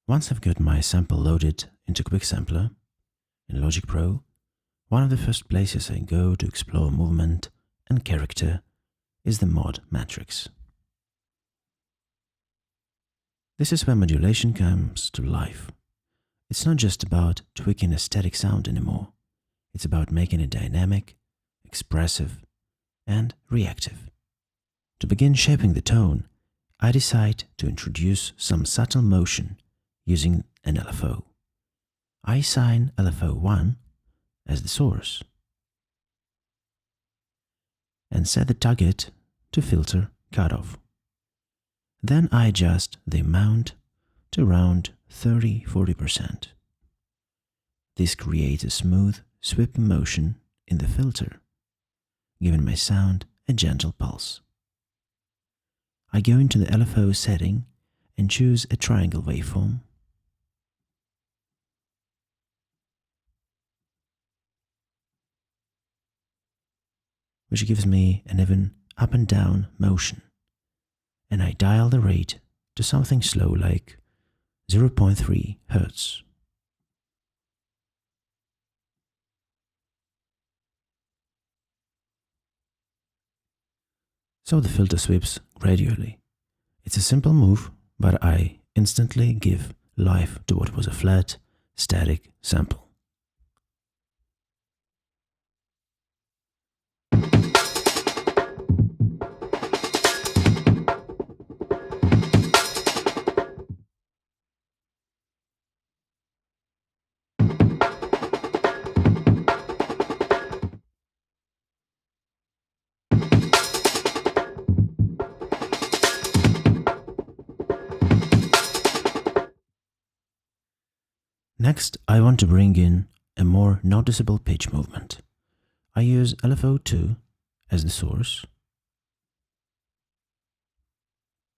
Once I've got my sample loaded into Quick Sampler in Logic Pro, one of the first places I go to explore movement and character is the mod matrix. This is where modulation comes to life. It's not just about tweaking a static sound anymore. It's about making it dynamic, expressive, and reactive. To begin shaping the tone, I decide to introduce some subtle motion using an LFO. I assign LFO1 as the source and set the target to filter cutoff. Then I adjust the amount to around 30–40%. This creates a smooth, sweeping motion in the filter, giving my sound a gentle pulse. I go into the LFO setting and choose a triangle waveform. Which gives me an even up and down motion, and I dial the rate to something slow like 0.3 Hz. So the filter sweeps gradually. It's a simple move, but I instantly give life to what was a flat, static sample. Next, I want to bring in a more noticeable pitch movement. I use LFO2 as the source,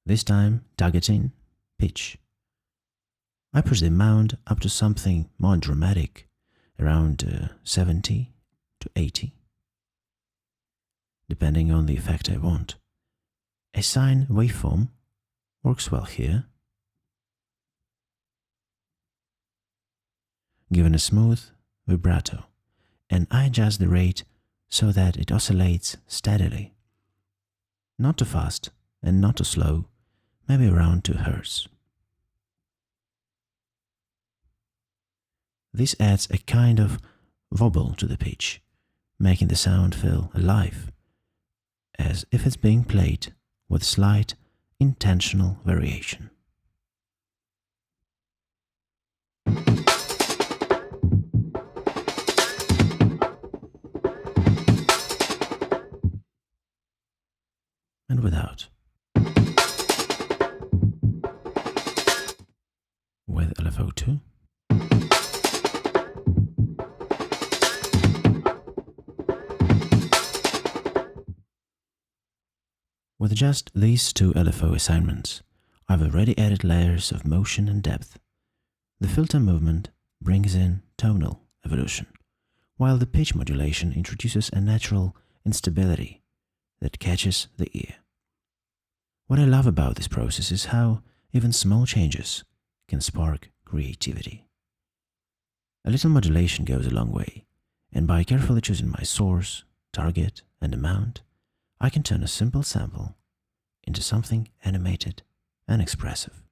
this time targeting pitch. I push the amount up to something more dramatic, around 70 to 80, depending on the effect I want. A sine waveform works well here, given a smooth vibrato, and I adjust the rate so that it oscillates steadily. Not too fast and not too slow, maybe around 2 Hz. This adds a kind of wobble to the pitch, making the sound feel alive, as if it's being played with slight intentional variation. And without. With LFO2. With just these two LFO assignments, I've already added layers of motion and depth. The filter movement brings in tonal evolution, while the pitch modulation introduces a natural instability that catches the ear. What I love about this process is how even small changes can spark creativity. A little modulation goes a long way, and by carefully choosing my source, target, and amount, I can turn a simple sample into something animated and expressive.